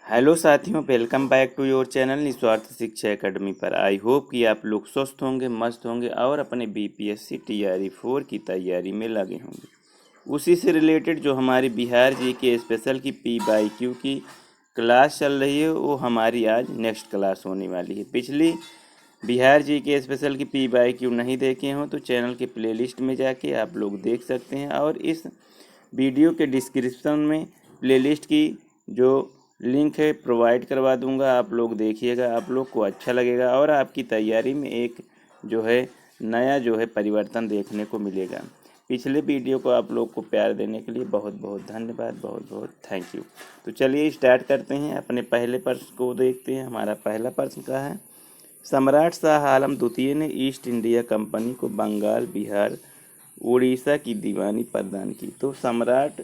Hello साथियों, welcome back to your channel Niswarth Shiksha academy पर। I hope कि आप लोग स्वस्थ होंगे, मस्त होंगे और अपने बीपीएससी टीआरई 4 की तैयारी में लगे होंगे। उसी से रिलेटेड जो हमारी बिहार जी के स्पेशल की पी बाई क्यू की क्लास चल रही है, वो हमारी आज नेक्स्ट क्लास होने वाली है। पिछली बिहार जी के स्पेशल की पी बाई क्यू नहीं देखे हों तो चैनल के प्लेलिस्ट में जाके आप लोग देख सकते हैं, और इस वीडियो के डिस्क्रिप्शन में प्लेलिस्ट की जो लिंक है प्रोवाइड करवा दूंगा। आप लोग देखिएगा, आप लोग को अच्छा लगेगा और आपकी तैयारी में एक जो है नया जो है परिवर्तन देखने को मिलेगा। पिछले वीडियो को आप लोग को प्यार देने के लिए बहुत बहुत धन्यवाद, बहुत बहुत थैंक यू। तो चलिए स्टार्ट करते हैं। अपने पहले प्रश्न को देखते हैं। हमारा पहला प्रश्न क्या है? सम्राट शाह आलम द्वितीय ने ईस्ट इंडिया कंपनी को बंगाल, बिहार, उड़ीसा की दीवानी प्रदान की। तो सम्राट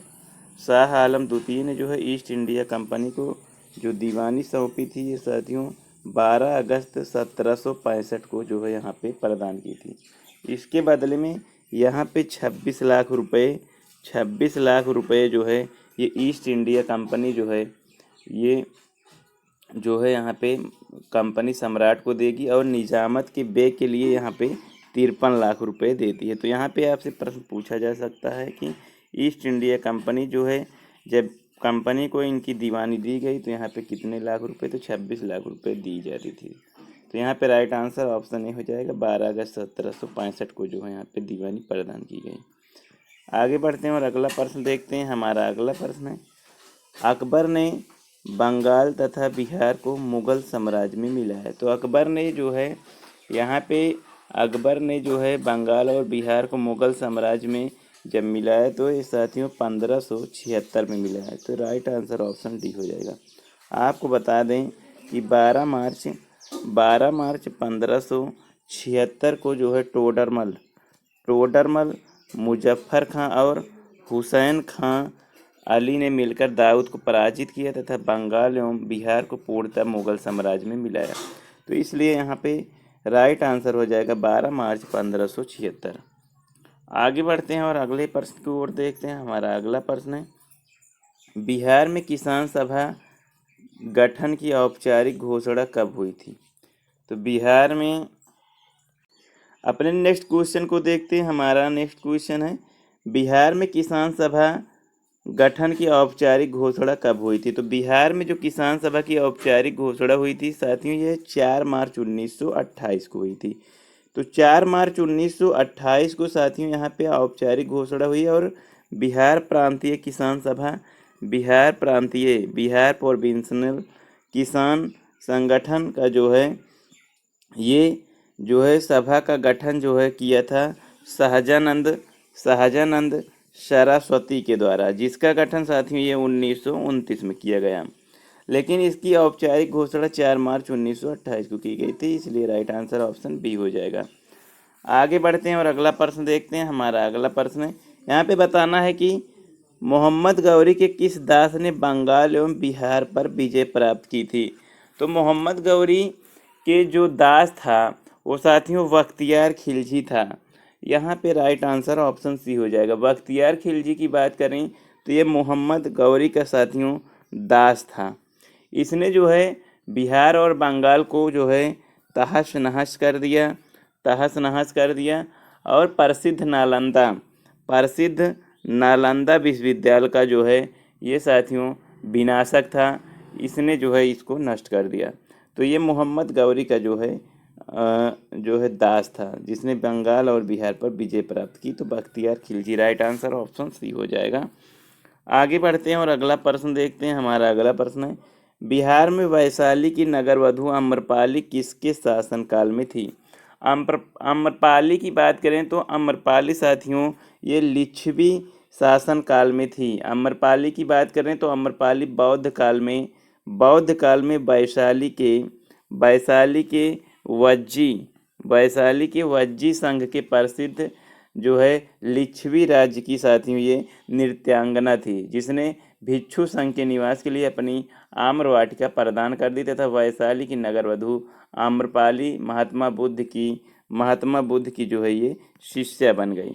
शाह आलम द्वितीय ने जो है ईस्ट इंडिया कंपनी को जो दीवानी सौंपी थी, ये साथियों 12 अगस्त 1765 को जो है यहाँ पे प्रदान की थी। इसके बदले में यहाँ पे 26 लाख रुपए जो है ये ईस्ट इंडिया कंपनी जो है यहाँ पे कंपनी सम्राट को देगी, और निजामत के बे के लिए यहाँ पे 53 लाख रुपए देती है। तो यहाँ पे आपसे प्रश्न पूछा जा सकता है कि ईस्ट इंडिया कंपनी जो है, जब कंपनी को इनकी दीवानी दी गई तो यहाँ पे कितने लाख रुपए? तो 26 लाख रुपए दी जाती थी। तो यहाँ पे राइट आंसर ऑप्शन ए हो जाएगा। 12 अगस्त 1765 को जो है यहाँ पे दीवानी प्रदान की गई। आगे बढ़ते हैं और अगला प्रश्न देखते हैं। हमारा अगला प्रश्न है, अकबर ने बंगाल तथा बिहार को मुगल साम्राज्य में मिलाया। तो अकबर ने जो है यहाँ पे बंगाल और बिहार को मुगल साम्राज्य में जब मिलाया तो ये साथियों 1576 में मिलाया। तो राइट आंसर ऑप्शन डी हो जाएगा। आपको बता दें कि 12 मार्च 1576 को जो है टोडरमल, मुजफ्फर खां और हुसैन खां अली ने मिलकर दाऊद को पराजित किया तथा बंगाल एवं बिहार को पूर्णतः मुगल साम्राज्य में मिलाया। तो इसलिए यहाँ पे राइट आंसर हो जाएगा 12 मार्च 1576। आगे बढ़ते हैं और अगले प्रश्न की ओर देखते हैं। हमारा अगला प्रश्न है, बिहार में किसान सभा गठन की औपचारिक घोषणा कब हुई थी? तो बिहार में अपने नेक्स्ट क्वेश्चन को देखते हैं। हमारा नेक्स्ट क्वेश्चन है, बिहार में किसान सभा गठन की औपचारिक घोषणा कब हुई थी? तो बिहार में जो किसान सभा की औपचारिक घोषणा हुई थी साथियों, ये 4 मार्च 1928 को हुई थी। तो 4 मार्च 1928 को साथियों यहाँ पे औपचारिक घोषणा हुई, और बिहार प्रांतीय किसान सभा, बिहार प्रोविंशियल किसान संगठन का जो है ये जो है सभा का गठन जो है किया था सहजानंद सरस्वती के द्वारा, जिसका गठन साथियों ये 1929 में किया गया। लेकिन इसकी औपचारिक घोषणा 4 मार्च 1928 को की गई थी, इसलिए राइट आंसर ऑप्शन बी हो जाएगा। आगे बढ़ते हैं और अगला प्रश्न देखते हैं। हमारा अगला प्रश्न है, यहाँ पे बताना है कि मोहम्मद गौरी के किस दास ने बंगाल एवं बिहार पर विजय प्राप्त की थी? तो मोहम्मद गौरी के जो दास था वो साथियों बख्तियार खिलजी था। यहाँ पे राइट आंसर ऑप्शन सी हो जाएगा। बख्तियार खिलजी की बात करें तो ये मोहम्मद गौरी का साथियों दास था। इसने जो है बिहार और बंगाल को जो है तहस नहस कर दिया, और प्रसिद्ध नालंदा विश्वविद्यालय का जो है ये साथियों विनाशक था, इसने जो है इसको नष्ट कर दिया। तो ये मोहम्मद गौरी का जो है दास था, जिसने बंगाल और बिहार पर विजय प्राप्त की। तो Bakhtiyar Khilji, right answer option C हो जाएगा। आगे बढ़ते हैं और अगला प्रश्न देखते हैं। हमारा अगला प्रश्न है, बिहार में वैशाली की नगरवधु अम्रपाली किसके शासनकाल में थी? अम्रपाली की बात करें तो अम्रपाली साथियों ये लिच्छवी शासनकाल में थी। अम्रपाली की बात करें तो अम्रपाली बौद्ध काल में वैशाली के वज्जी संघ के प्रसिद्ध जो है लिच्छवी राज्य की साथियों ये नृत्यांगना थी, जिसने भिक्षु संघ के निवास के लिए अपनी आम्र वाटिका प्रदान कर दी तथा वैशाली की नगरवधु आम्रपाली महात्मा बुद्ध की जो है ये शिष्या बन गई।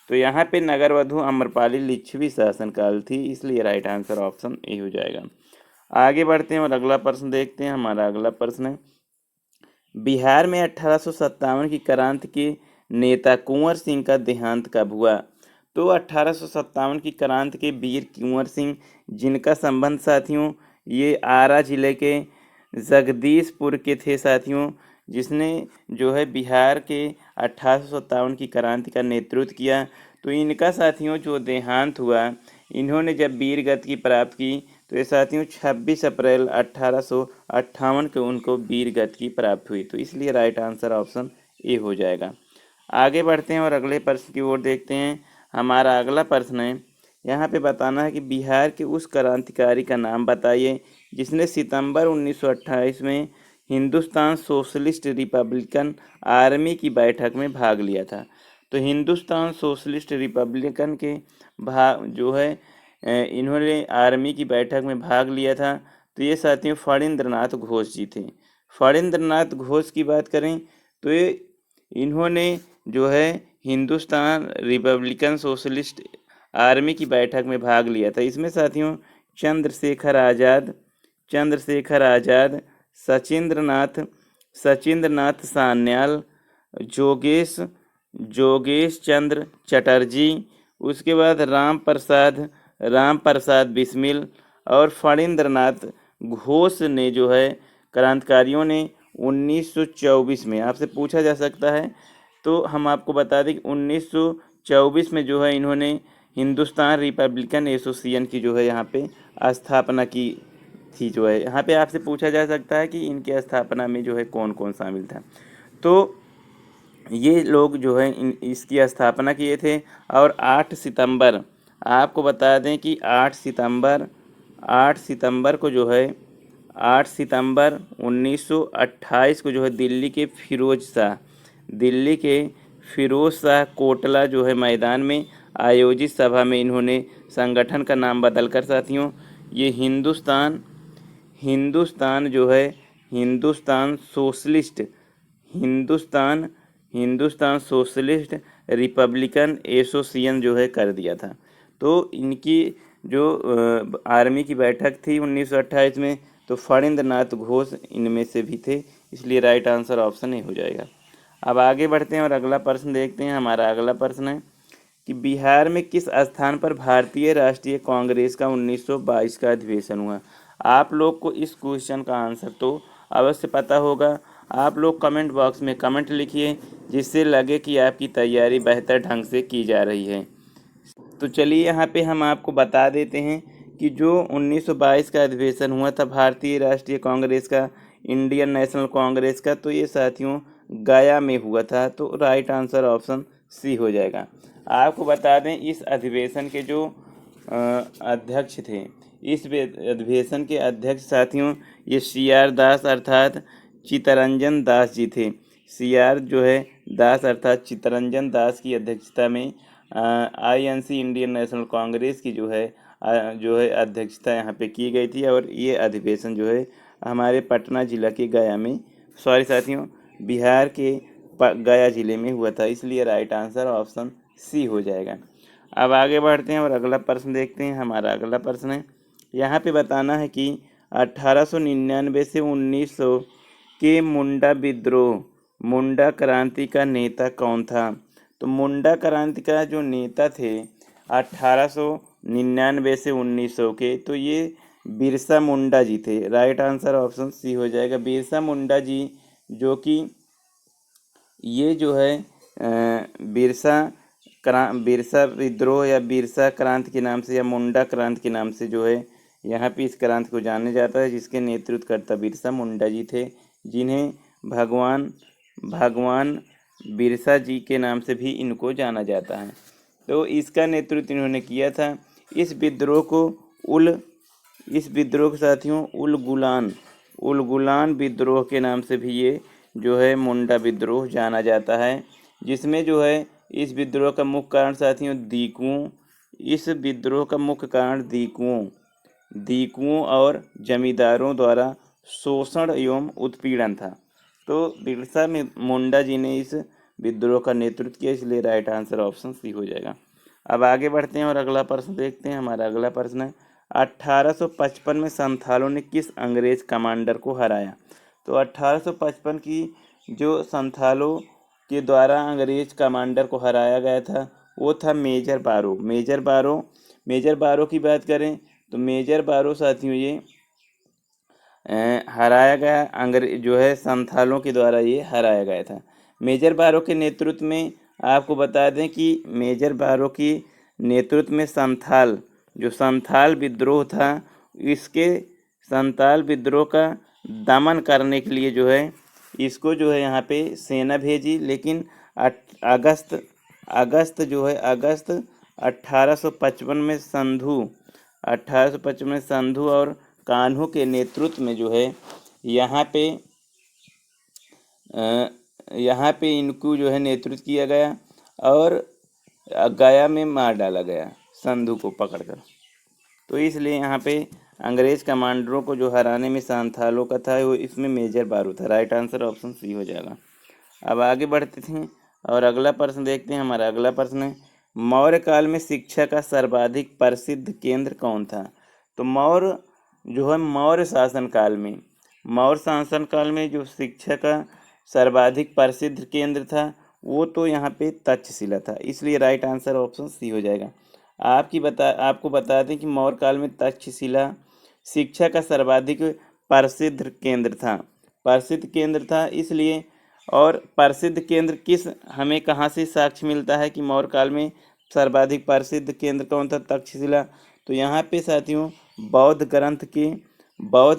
तो यहाँ पे नगरवधु आम्रपाली लिच्छवी शासनकाल थी, इसलिए राइट आंसर ऑप्शन ए हो जाएगा। आगे बढ़ते हैं और अगला प्रश्न देखते हैं। हमारा अगला प्रश्न है, बिहार में 1857 की क्रांति के नेता कुंवर सिंह का देहांत कब हुआ? तो 1857 की क्रांति के वीर कुंवर सिंह, जिनका संबंध साथियों ये आरा जिले के जगदीशपुर के थे साथियों, जिसने जो है बिहार के 1857 की क्रांति का नेतृत्व किया। तो इनका साथियों जो देहांत हुआ, इन्होंने जब वीर गति की प्राप्त की, तो ये साथियों 26 अप्रैल 1858 को उनको वीर गति की प्राप्त हुई। तो इसलिए राइट आंसर ऑप्शन ए हो जाएगा। आगे बढ़ते हैं और अगले प्रश्न की ओर देखते हैं। हमारा अगला प्रश्न है, यहाँ पे बताना है कि बिहार के उस क्रांतिकारी का नाम बताइए जिसने सितंबर 1928 में हिंदुस्तान सोशलिस्ट रिपब्लिकन आर्मी की बैठक में भाग लिया था। तो हिंदुस्तान सोशलिस्ट रिपब्लिकन के भाग जो है इन्होंने आर्मी की बैठक में भाग लिया था। तो ये साथियों फणींद्रनाथ घोष जी थे। फणींद्रनाथ घोष की बात करें तो ये इन्होंने जो है हिंदुस्तान रिपब्लिकन सोशलिस्ट आर्मी की बैठक में भाग लिया था। इसमें साथियों चंद्रशेखर आज़ाद, सचिंद्रनाथ सान्याल, जोगेश चंद्र चटर्जी, उसके बाद राम प्रसाद बिस्मिल और फणींद्रनाथ घोष ने जो है क्रांतिकारियों ने 1924 में, आपसे पूछा जा सकता है तो हम आपको बता दें कि 1924 में जो है इन्होंने हिंदुस्तान रिपब्लिकन एसोसिएशन की जो है यहाँ पे स्थापना की थी। जो है यहाँ पे आपसे पूछा जा सकता है कि इनके स्थापना में जो है कौन कौन शामिल था। तो ये लोग जो है इसकी स्थापना किए थे। और 8 सितंबर, आपको बता दें कि 8 सितंबर को जो है 8 सितंबर 1928 को जो है दिल्ली के फिरोज शाह कोटला जो है मैदान में आयोजित सभा में इन्होंने संगठन का नाम बदलकर साथियों ये हिंदुस्तान जो है हिंदुस्तान सोशलिस्ट रिपब्लिकन एसोसिएशन जो है कर दिया था। तो इनकी जो आर्मी की बैठक थी 1928 में, तो फणींद्रनाथ घोष इनमें से भी थे। इसलिए राइट आंसर ऑप्शन ए हो जाएगा। अब आगे बढ़ते हैं और अगला प्रश्न देखते हैं। हमारा अगला प्रश्न है कि बिहार में किस स्थान पर भारतीय राष्ट्रीय कांग्रेस का 1922 का अधिवेशन हुआ? आप लोग को इस क्वेश्चन का आंसर तो अवश्य पता होगा। आप लोग कमेंट बॉक्स में कमेंट लिखिए जिससे लगे कि आपकी तैयारी बेहतर ढंग से की जा रही है। तो चलिए यहाँ पे हम आपको बता देते हैं कि जो 1922 का अधिवेशन हुआ था भारतीय राष्ट्रीय कांग्रेस का, इंडियन नेशनल कांग्रेस का, तो ये साथियों गया में हुआ था। तो राइट आंसर ऑप्शन सी हो जाएगा। आपको बता दें इस अधिवेशन के जो अध्यक्ष थे, इस अधिवेशन के अध्यक्ष साथियों ये CR दास अर्थात चित्तरंजन दास जी थे। CR जो है दास अर्थात चित्तरंजन दास की अध्यक्षता में INC इंडियन नेशनल कांग्रेस की जो है अध्यक्षता यहाँ पे की गई थी। और ये अधिवेशन जो है हमारे पटना जिला के गया में, सॉरी साथियों बिहार के गया जिले में हुआ था। इसलिए राइट आंसर ऑप्शन सी हो जाएगा। अब आगे बढ़ते हैं और अगला प्रश्न देखते हैं। हमारा अगला प्रश्न है, यहाँ पे बताना है कि 1899 से 1900 के मुंडा क्रांति का नेता कौन था? तो मुंडा क्रांति का जो नेता थे 1899 से 1900 के, तो ये बिरसा मुंडा जी थे। राइट आंसर ऑप्शन सी हो जाएगा। बिरसा मुंडा जी जो कि ये जो है बिरसा विद्रोह या बिरसा क्रांति के नाम से या मुंडा क्रांति के नाम से जो है यहाँ पे इस क्रांति को जाने जाता है, जिसके नेतृत्वकर्ता बिरसा मुंडा जी थे, जिन्हें भगवान बिरसा जी के नाम से भी इनको जाना जाता है। तो इसका नेतृत्व इन्होंने किया था। इस विद्रोह को साथियों उल गुलान विद्रोह के नाम से भी ये जो है मुंडा विद्रोह जाना जाता है, जिसमें जो है इस विद्रोह का मुख्य कारण साथियों दीकुओं और जमींदारों द्वारा शोषण एवं उत्पीड़न था। तो बिरसा मुंडा जी ने इस विद्रोह का नेतृत्व किया। इसलिए राइट आंसर ऑप्शन सी हो जाएगा। अब आगे बढ़ते हैं और अगला प्रश्न देखते हैं। हमारा अगला प्रश्न है, 1855 में संथालों ने किस अंग्रेज कमांडर को हराया? तो 1855 की जो संथालों के द्वारा अंग्रेज कमांडर को हराया गया था वो था मेजर बारो। मेजर बारो की बात करें तो मेजर बारो साथियों ये हराया गया अंग्रेज जो है संथालों के द्वारा ये हराया गया था। मेजर बारो के नेतृत्व में आपको बता दें कि मेजर बारो की नेतृत्व में संथाल विद्रोह था, इसके संथाल विद्रोह का दमन करने के लिए जो है इसको जो है यहाँ पे सेना भेजी, लेकिन अगस्त 1855 में 1855 में संधू और कान्हू के नेतृत्व में जो है यहाँ पे इनको जो है नेतृत्व किया गया और गया में मार डाला गया संधू को पकड़कर। तो इसलिए यहाँ पे अंग्रेज कमांडरों को जो हराने में संथालों का था वो इसमें मेजर बारो था। राइट आंसर ऑप्शन सी हो जाएगा। अब आगे बढ़ते थे और अगला प्रश्न देखते हैं। हमारा अगला प्रश्न है मौर्य काल में शिक्षा का सर्वाधिक प्रसिद्ध केंद्र कौन था? तो मौर्य शासन काल में जो शिक्षा का सर्वाधिक प्रसिद्ध केंद्र था वो तो यहाँ पे तक्षशिला था, इसलिए राइट आंसर ऑप्शन सी हो जाएगा। आपको बता दें कि मौर्य काल में तक्षशिला शिक्षा का सर्वाधिक प्रसिद्ध केंद्र था इसलिए। और प्रसिद्ध केंद्र हमें कहाँ से साक्ष्य मिलता है कि मौर्य काल में सर्वाधिक प्रसिद्ध केंद्र कौन था? तक्षशिला। तो यहाँ पे साथियों बौद्ध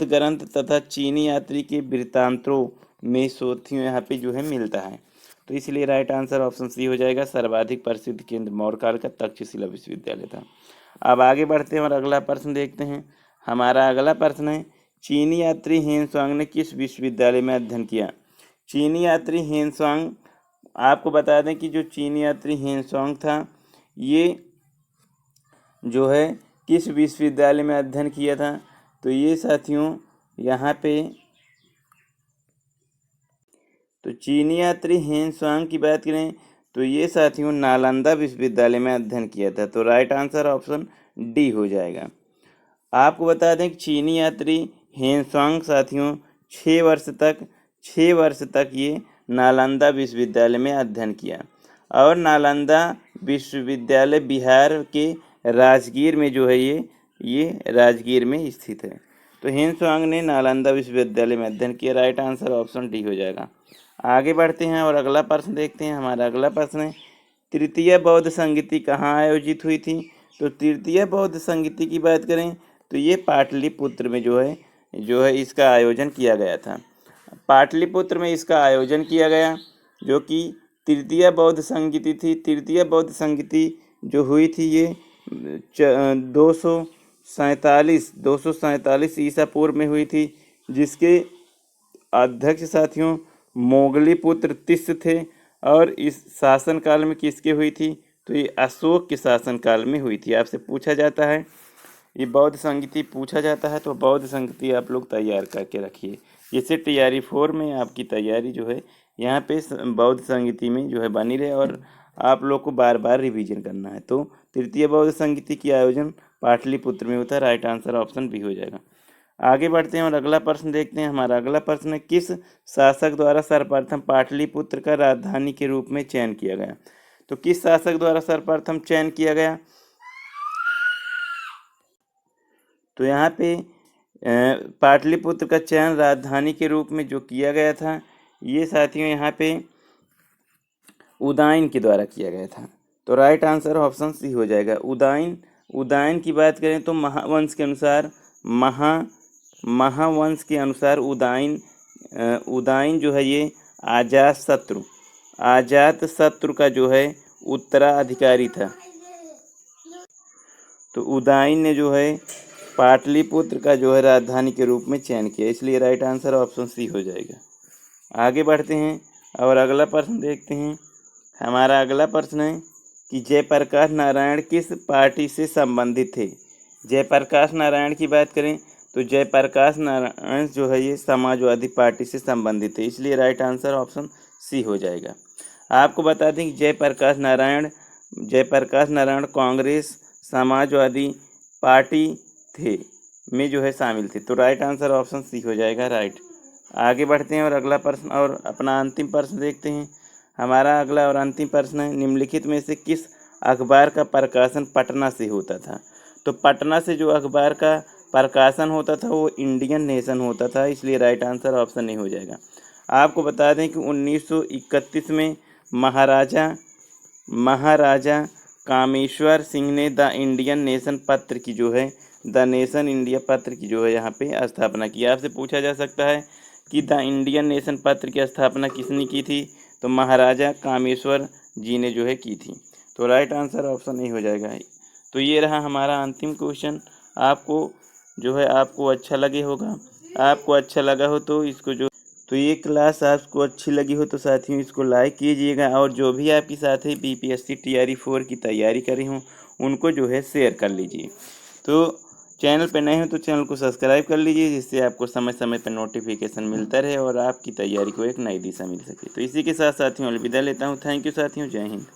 ग्रंथ तथा चीनी यात्री के वृत्तांतों में साथियों यहाँ पे जो है मिलता है, तो इसलिए राइट आंसर ऑप्शन सी हो जाएगा। सर्वाधिक प्रसिद्ध केंद्र मौर्य काल का तक्षशिला विश्वविद्यालय था। अब आगे बढ़ते हैं और अगला प्रश्न देखते हैं। हमारा अगला प्रश्न है चीनी यात्री हेनसांग ने किस विश्वविद्यालय में अध्ययन किया? चीनी यात्री हेनसांग, आपको बता दें कि जो चीनी यात्री हेनसांग था ये जो है किस विश्वविद्यालय में अध्ययन किया था? तो ये साथियों यहाँ पे तो चीनी यात्री हेनसांग की बात करें तो ये साथियों नालंदा विश्वविद्यालय में अध्ययन किया था, तो राइट आंसर ऑप्शन डी हो जाएगा। आपको बता दें कि चीनी यात्री हेनसांग साथियों 6 वर्ष तक ये नालंदा विश्वविद्यालय में अध्ययन किया और नालंदा विश्वविद्यालय बिहार के राजगीर में जो है ये राजगीर में स्थित है। तो हेनसांग ने नालंदा विश्वविद्यालय में अध्ययन किया, राइट आंसर ऑप्शन डी हो जाएगा। आगे बढ़ते हैं और अगला प्रश्न देखते हैं। हमारा अगला प्रश्न है तृतीय बौद्ध संगीति कहाँ आयोजित हुई थी? तो तृतीय बौद्ध संगीति की बात करें तो ये पाटलिपुत्र में जो है इसका आयोजन किया गया था। पाटलिपुत्र में इसका आयोजन किया गया जो कि तृतीय बौद्ध संगीति थी। तृतीय बौद्ध संगीति जो हुई थी ये 247 ईसा पूर्व में हुई थी, जिसके अध्यक्ष साथियों मोगली पुत्र तिस्य थे और इस शासन काल में किसके हुई थी? तो ये अशोक के शासन काल में हुई थी। आपसे पूछा जाता है ये बौद्ध संगीति पूछा जाता है तो बौद्ध संगीति आप लोग तैयार करके रखिए, जिससे TRE 4 में आपकी तैयारी जो है यहाँ पे बौद्ध संगीति में जो है बनी रहे और आप लोग को बार बार रिवीजन करना है। तो तृतीय बौद्ध संगीति की आयोजन पाटलिपुत्र में होता है, राइट आंसर ऑप्शन बी हो जाएगा। आगे बढ़ते हैं और अगला प्रश्न देखते हैं। हमारा अगला प्रश्न है किस शासक द्वारा सर्वप्रथम पाटलिपुत्र का राजधानी के रूप में चयन किया गया? तो किस शासक द्वारा सर्वप्रथम चयन किया गया? तो यहाँ पे पाटलिपुत्र का चयन राजधानी के रूप में जो किया गया था ये साथियों यहाँ पे उदयन के द्वारा किया गया था, तो राइट आंसर ऑप्शन सी हो जाएगा। उदयन की बात करें तो महावंश के अनुसार उदयन जो है ये अजात शत्रु का जो है उत्तराधिकारी था। तो उदयन ने जो है पाटलिपुत्र का जो है राजधानी के रूप में चयन किया, इसलिए राइट आंसर ऑप्शन सी हो जाएगा। आगे बढ़ते हैं और अगला प्रश्न देखते हैं। हमारा अगला प्रश्न है कि जयप्रकाश नारायण किस पार्टी से संबंधित थे? जयप्रकाश नारायण की बात करें तो जयप्रकाश नारायण जो है ये समाजवादी पार्टी से संबंधित है, इसलिए राइट आंसर ऑप्शन सी हो जाएगा। आपको बता दें कि जयप्रकाश नारायण कांग्रेस, समाजवादी पार्टी थे में जो है शामिल थे। तो राइट आंसर ऑप्शन सी हो जाएगा राइट। आगे बढ़ते हैं और अगला प्रश्न और अपना अंतिम प्रश्न देखते हैं। हमारा अगला और अंतिम प्रश्न है, निम्नलिखित में से किस अखबार का प्रकाशन पटना से होता था? तो पटना से जो अखबार का प्रकाशन होता था वो इंडियन नेशन होता था, इसलिए राइट आंसर ऑप्शन नहीं हो जाएगा। आपको बता दें कि 1931 में महाराजा कामेश्वर सिंह ने द इंडियन नेशन पत्र की जो है द नेशन इंडिया पत्र की जो है यहाँ पे स्थापना की। आपसे पूछा जा सकता है कि द इंडियन नेशन पत्र की स्थापना किसने की थी? तो महाराजा कामेश्वर जी ने जो है की थी। तो राइट आंसर ऑप्शन नहीं हो जाएगा। तो ये रहा हमारा अंतिम क्वेश्चन। आपको अच्छा लगे होगा, आपको अच्छा लगा हो तो तो ये क्लास आपको अच्छी लगी हो तो साथियों इसको लाइक कीजिएगा, और जो भी आपके साथी बीपीएससी टीआरई 4 की तैयारी करी हों उनको जो है शेयर कर लीजिए। तो चैनल पर नए हो तो चैनल को सब्सक्राइब कर लीजिए, जिससे आपको समय समय पर नोटिफिकेशन मिलता रहे और आपकी तैयारी को एक नई दिशा मिल सके। तो इसी के साथ साथियों अलविदा लेता हूँ। थैंक यू साथियों, जय हिंद।